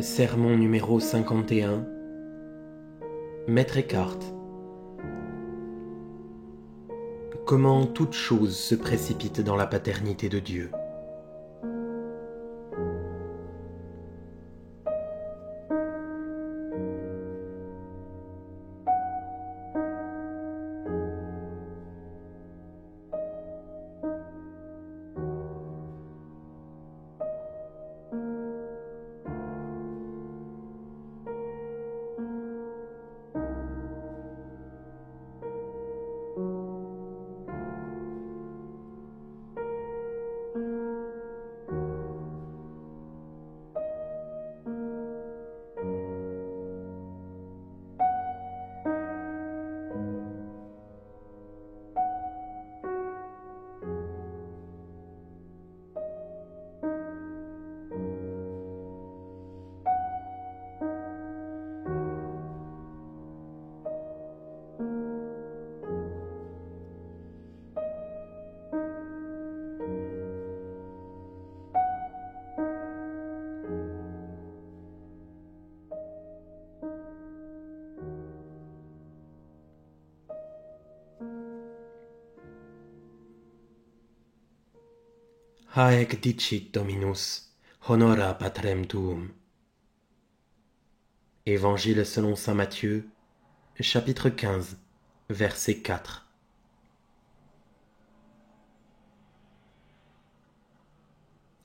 Sermon numéro 51. Maître Eckhart. Comment toute chose se précipite dans la paternité de Dieu. Haec dicit Dominus, honora patrem tuum. Évangile selon saint Matthieu, chapitre 15, verset 4.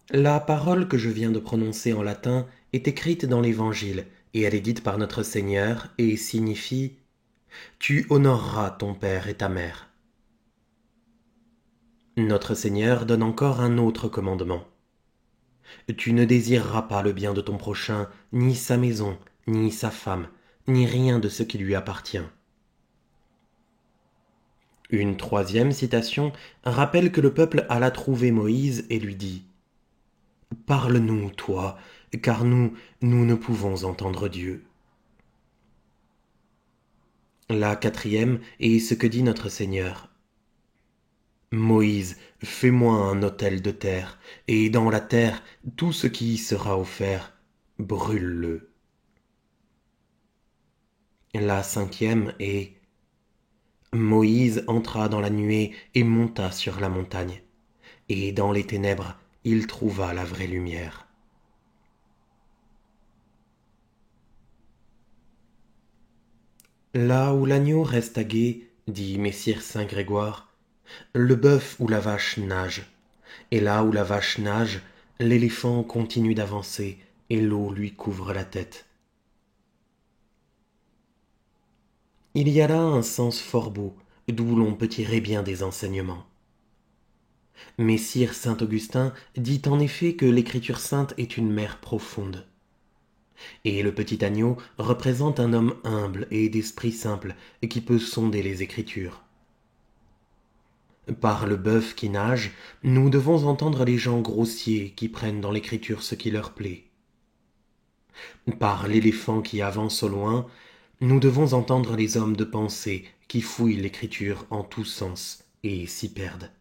La parole que je viens de prononcer en latin est écrite dans l'Évangile, et elle est dite par notre Seigneur et signifie « Tu honoreras ton père et ta mère ». Notre Seigneur donne encore un autre commandement. Tu ne désireras pas le bien de ton prochain, ni sa maison, ni sa femme, ni rien de ce qui lui appartient. Une troisième citation rappelle que le peuple alla trouver Moïse et lui dit « Parle-nous, toi, car nous ne pouvons entendre Dieu. » La quatrième est ce que dit notre Seigneur. Moïse, fais-moi un autel de terre, et dans la terre, tout ce qui y sera offert, brûle-le. La cinquième est Moïse entra dans la nuée et monta sur la montagne, et dans les ténèbres, il trouva la vraie lumière. Là où l'agneau reste à gué, dit messire Saint Grégoire, le bœuf ou la vache nage, et là où la vache nage, l'éléphant continue d'avancer, et l'eau lui couvre la tête. Il y a là un sens fort beau, d'où l'on peut tirer bien des enseignements. Messire Saint Augustin dit en effet que l'Écriture sainte est une mer profonde. Et le petit agneau représente un homme humble et d'esprit simple qui peut sonder les Écritures. Par le bœuf qui nage, nous devons entendre les gens grossiers qui prennent dans l'Écriture ce qui leur plaît. Par l'éléphant qui avance au loin, nous devons entendre les hommes de pensée qui fouillent l'Écriture en tous sens et s'y perdent.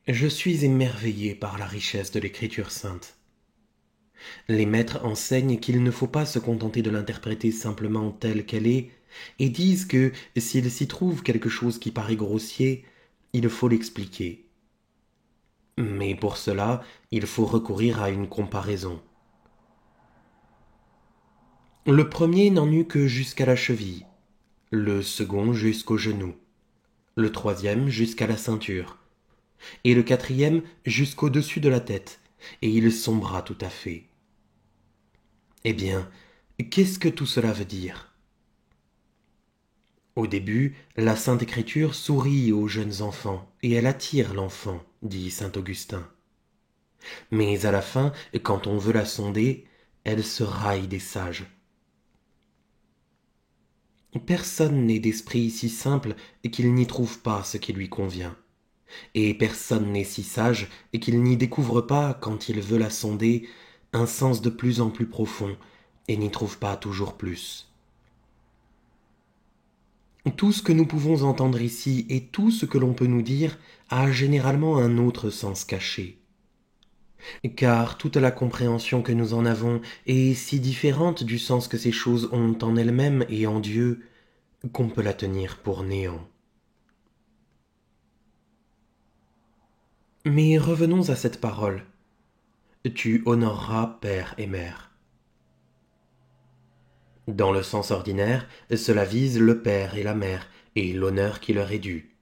Je suis émerveillé par la richesse de l'Écriture sainte. Les maîtres enseignent qu'il ne faut pas se contenter de l'interpréter simplement telle qu'elle est, et disent que s'il s'y trouve quelque chose qui paraît grossier, il faut l'expliquer. Mais pour cela, il faut recourir à une comparaison. Le premier n'en eut que jusqu'à la cheville, le second jusqu'au genou, le troisième jusqu'à la ceinture, et le quatrième jusqu'au-dessus de la tête, et il sombra tout à fait. Eh bien, qu'est-ce que tout cela veut dire ? Au début, la Sainte Écriture sourit aux jeunes enfants, et elle attire l'enfant, dit saint Augustin. Mais à la fin, quand on veut la sonder, elle se raille des sages. Personne n'est d'esprit si simple qu'il n'y trouve pas ce qui lui convient. Et personne n'est si sage qu'il n'y découvre pas, quand il veut la sonder, un sens de plus en plus profond, et n'y trouve pas toujours plus. Tout ce que nous pouvons entendre ici et tout ce que l'on peut nous dire a généralement un autre sens caché. car toute la compréhension que nous en avons est si différente du sens que ces choses ont en elles-mêmes et en Dieu, qu'on peut la tenir pour néant. Mais revenons à cette parole. Tu honoreras père et mère. Dans le sens ordinaire, cela vise le père et la mère, et l'honneur qui leur est dû.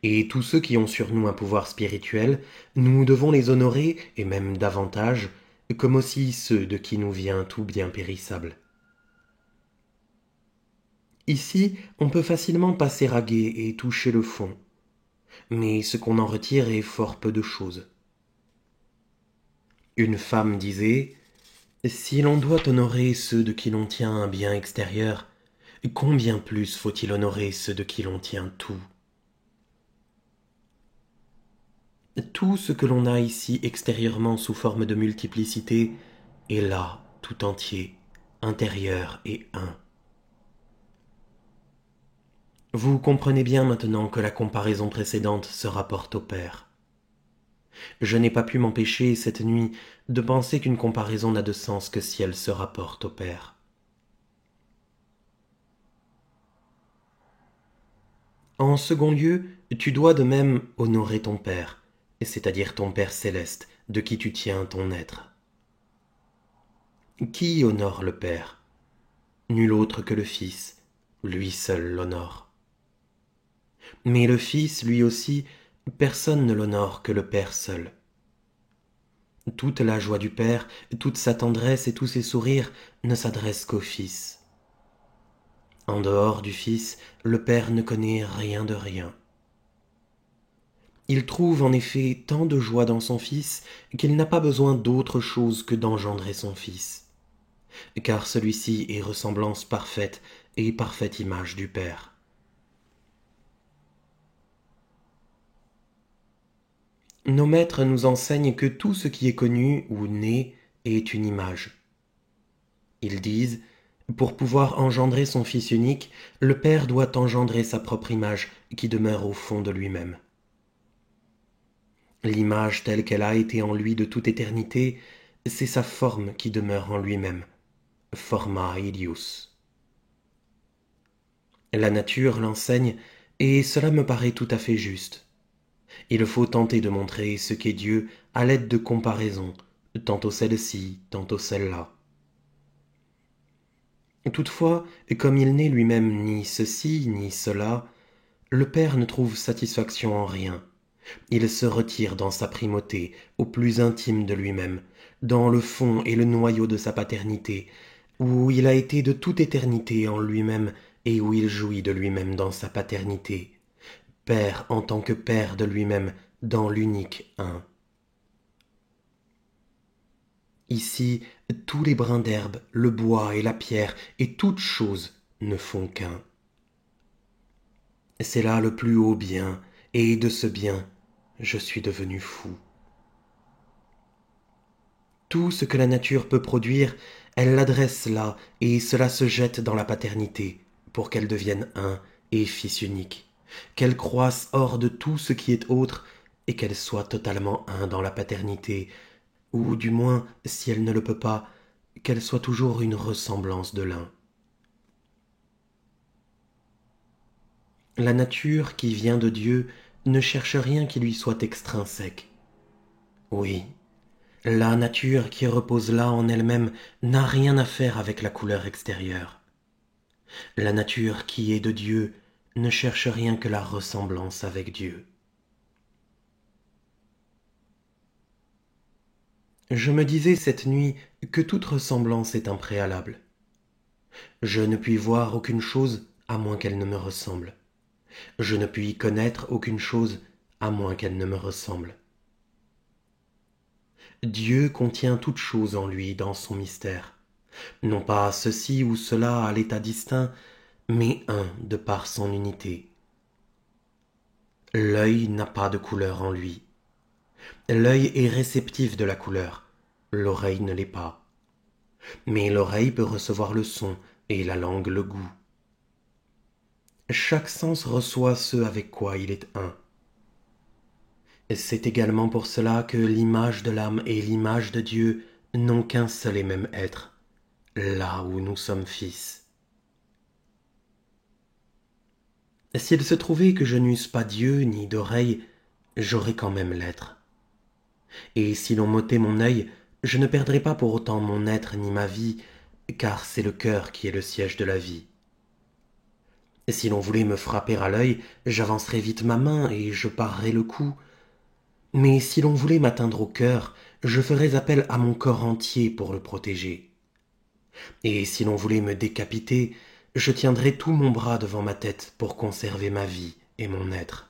Et tous ceux qui ont sur nous un pouvoir spirituel, nous devons les honorer, et même davantage, comme aussi ceux de qui nous vient tout bien périssable. Ici, on peut facilement passer à gué et toucher le fond, mais ce qu'on en retire est fort peu de choses. Une femme disait, si l'on doit honorer ceux de qui l'on tient un bien extérieur, combien plus faut-il honorer ceux de qui l'on tient tout? Tout ce que l'on a ici extérieurement sous forme de multiplicité est là, tout entier, intérieur et un. Vous comprenez bien maintenant que la comparaison précédente se rapporte au Père. Je n'ai pas pu m'empêcher cette nuit de penser qu'une comparaison n'a de sens que si elle se rapporte au Père. En second lieu, tu dois de même honorer ton Père, c'est-à-dire ton Père céleste, de qui tu tiens ton être. Qui honore le Père? Nul autre que le Fils, lui seul l'honore. Mais le Fils, lui aussi, personne ne l'honore que le Père seul. Toute la joie du Père, toute sa tendresse et tous ses sourires ne s'adressent qu'au Fils. En dehors du Fils, le Père ne connaît rien de rien. Il trouve en effet tant de joie dans son Fils qu'il n'a pas besoin d'autre chose que d'engendrer son Fils, car celui-ci est ressemblance parfaite et parfaite image du Père. Nos maîtres nous enseignent que tout ce qui est connu ou né est une image. Ils disent, pour pouvoir engendrer son Fils unique, le Père doit engendrer sa propre image qui demeure au fond de lui-même. L'image telle qu'elle a été en lui de toute éternité, c'est sa forme qui demeure en lui-même, forma ilius. La nature l'enseigne, et cela me paraît tout à fait juste. Il faut tenter de montrer ce qu'est Dieu à l'aide de comparaisons, tantôt celle-ci, tantôt celle-là. Toutefois, comme il n'est lui-même ni ceci ni cela, le Père ne trouve satisfaction en rien. Il se retire dans sa primauté, au plus intime de lui-même, dans le fond et le noyau de sa paternité, où il a été de toute éternité en lui-même et où il jouit de lui-même dans sa paternité, Père en tant que Père de lui-même dans l'unique un. Ici, tous les brins d'herbe, le bois et la pierre et toutes choses ne font qu'un. C'est là le plus haut bien, et de ce bien, je suis devenu fou. Tout ce que la nature peut produire, elle l'adresse là, et cela se jette dans la paternité, pour qu'elle devienne un et fils unique, qu'elle croisse hors de tout ce qui est autre, et qu'elle soit totalement un dans la paternité, ou du moins, si elle ne le peut pas, qu'elle soit toujours une ressemblance de l'un. La nature qui vient de Dieu ne cherche rien qui lui soit extrinsèque. Oui, la nature qui repose là en elle-même n'a rien à faire avec la couleur extérieure. La nature qui est de Dieu ne cherche rien que la ressemblance avec Dieu. Je me disais cette nuit que toute ressemblance est un préalable. Je ne puis voir aucune chose à moins qu'elle ne me ressemble. Je ne puis connaître aucune chose à moins qu'elle ne me ressemble. Dieu contient toute chose en lui dans son mystère, non pas ceci ou cela à l'état distinct, mais un de par son unité. L'œil n'a pas de couleur en lui. L'œil est réceptif de la couleur, l'oreille ne l'est pas. Mais l'oreille peut recevoir le son et la langue le goût. Chaque sens reçoit ce avec quoi il est un. C'est également pour cela que l'image de l'âme et l'image de Dieu n'ont qu'un seul et même être, là où nous sommes fils. S'il se trouvait que je n'eusse pas d'yeux ni d'oreilles, j'aurais quand même l'être. Et si l'on m'ôtait mon œil, je ne perdrais pas pour autant mon être ni ma vie, car c'est le cœur qui est le siège de la vie. Et si l'on voulait me frapper à l'œil, j'avancerais vite ma main et je parerais le coup. Mais si l'on voulait m'atteindre au cœur, je ferais appel à mon corps entier pour le protéger. Et si l'on voulait me décapiter, je tiendrais tout mon bras devant ma tête pour conserver ma vie et mon être.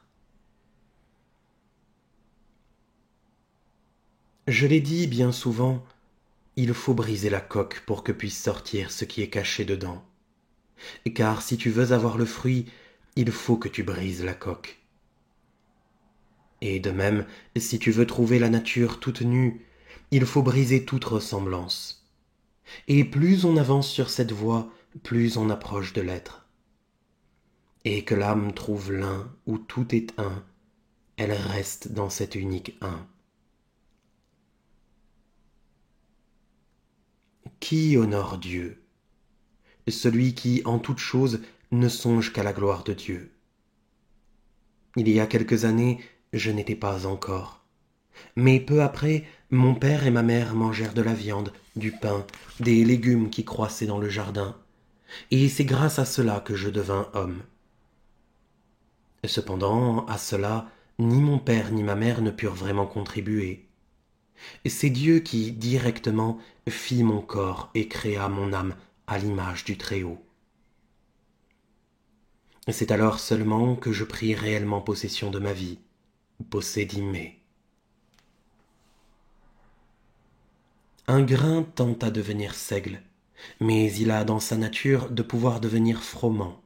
Je l'ai dit bien souvent, il faut briser la coque pour que puisse sortir ce qui est caché dedans. Car si tu veux avoir le fruit, il faut que tu brises la coque. Et de même, si tu veux trouver la nature toute nue, il faut briser toute ressemblance. Et plus on avance sur cette voie, plus on approche de l'être. Et que l'âme trouve l'un où tout est un, elle reste dans cet unique un. Qui honore Dieu? Celui qui, en toute chose, ne songe qu'à la gloire de Dieu. Il y a quelques années, je n'étais pas encore. Mais peu après, mon père et ma mère mangèrent de la viande, du pain, des légumes qui croissaient dans le jardin, et c'est grâce à cela que je devins homme. Cependant, à cela, ni mon père ni ma mère ne purent vraiment contribuer. C'est Dieu qui, directement, fit mon corps et créa mon âme à l'image du Très-Haut. C'est alors seulement que je pris réellement possession de ma vie, possédime. Un grain tend à devenir seigle, mais il a dans sa nature de pouvoir devenir froment,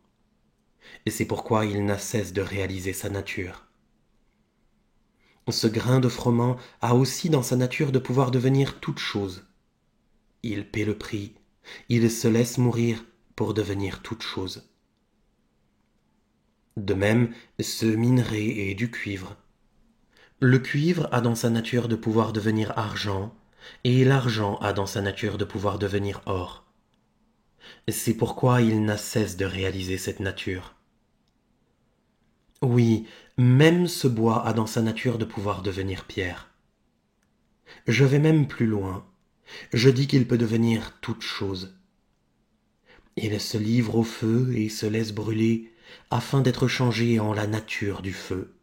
et c'est pourquoi il n'a cesse de réaliser sa nature. Ce grain de froment a aussi dans sa nature de pouvoir devenir toute chose. Il paie le prix, il se laisse mourir pour devenir toute chose. De même, ce minerai est du cuivre. Le cuivre a dans sa nature de pouvoir devenir argent, et l'argent a dans sa nature de pouvoir devenir or. C'est pourquoi il n'a cesse de réaliser cette nature. Oui, même ce bois a dans sa nature de pouvoir devenir pierre. Je vais même plus loin. Je dis qu'il peut devenir toute chose. Il se livre au feu et se laisse brûler afin d'être changé en la nature du feu.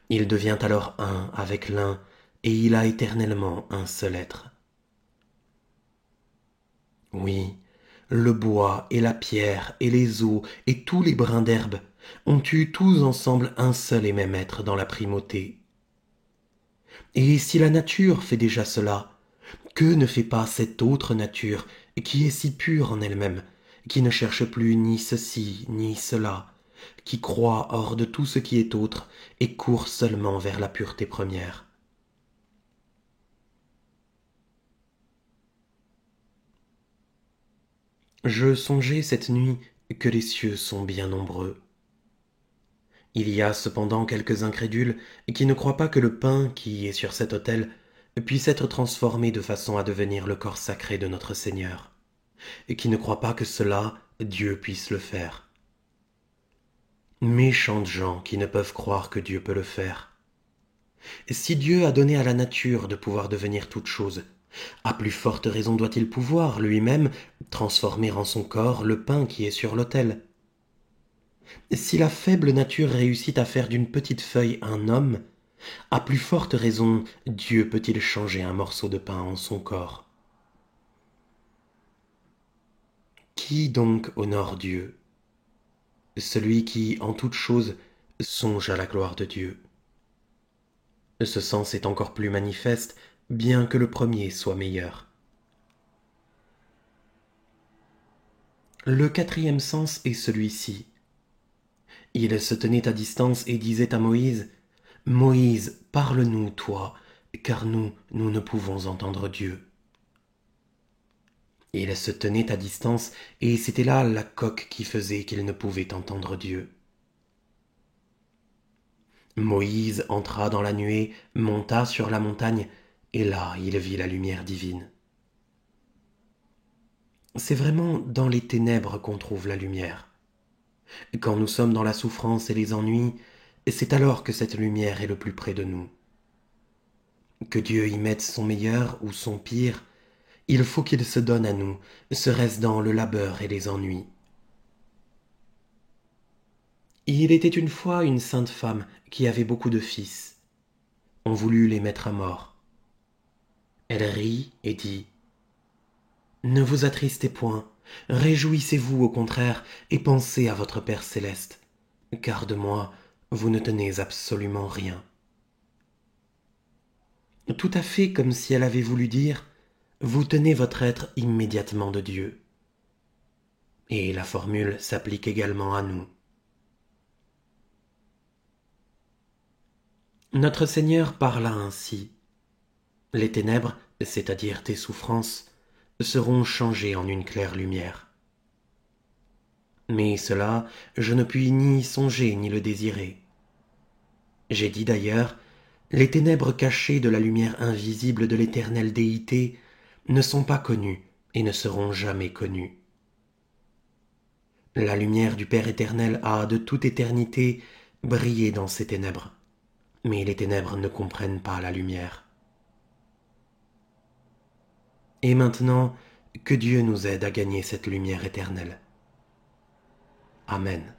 Il devient alors un avec l'un et il a éternellement un seul être. Oui, le bois et la pierre et les eaux et tous les brins d'herbe ont eu tous ensemble un seul et même être dans la primauté. Et si la nature fait déjà cela, que ne fait pas cette autre nature qui est si pure en elle-même, qui ne cherche plus ni ceci ni cela, qui croit hors de tout ce qui est autre et court seulement vers la pureté première. Je songeais cette nuit que les cieux sont bien nombreux. Il y a cependant quelques incrédules qui ne croient pas que le pain qui est sur cet autel puisse être transformé de façon à devenir le corps sacré de notre Seigneur, et qui ne croient pas que cela, Dieu puisse le faire. Méchantes gens qui ne peuvent croire que Dieu peut le faire. Si Dieu a donné à la nature de pouvoir devenir toute chose, à plus forte raison doit-il pouvoir, lui-même, transformer en son corps le pain qui est sur l'autel. Si la faible nature réussit à faire d'une petite feuille un homme, à plus forte raison Dieu peut-il changer un morceau de pain en son corps. Qui donc honore Dieu? Celui qui, en toute chose, songe à la gloire de Dieu. Ce sens est encore plus manifeste, bien que le premier soit meilleur. Le quatrième sens est celui-ci. Il se tenait à distance et disait à Moïse, « Moïse, parle-nous, toi, car nous ne pouvons entendre Dieu. » Il se tenait à distance, et c'était là la coque qui faisait qu'il ne pouvait entendre Dieu. Moïse entra dans la nuée, monta sur la montagne, et là il vit la lumière divine. C'est vraiment dans les ténèbres qu'on trouve la lumière. Quand nous sommes dans la souffrance et les ennuis, c'est alors que cette lumière est le plus près de nous. Que Dieu y mette son meilleur ou son pire, il faut qu'il se donne à nous, serait-ce dans le labeur et les ennuis. Il était une fois une sainte femme qui avait beaucoup de fils. On voulut les mettre à mort. Elle rit et dit: Ne vous attristez point, réjouissez-vous au contraire et pensez à votre Père céleste, car de moi vous ne tenez absolument rien. Tout à fait comme si elle avait voulu dire: vous tenez votre être immédiatement de Dieu. Et la formule s'applique également à nous. Notre Seigneur parla ainsi: les ténèbres, c'est-à-dire tes souffrances, seront changées en une claire lumière. Mais cela, je ne puis ni y songer ni le désirer. J'ai dit d'ailleurs, les ténèbres cachées de la lumière invisible de l'éternelle déité ne sont pas connues et ne seront jamais connues. La lumière du Père éternel a, de toute éternité, brillé dans ces ténèbres, mais les ténèbres ne comprennent pas la lumière. Et maintenant, que Dieu nous aide à gagner cette lumière éternelle. Amen.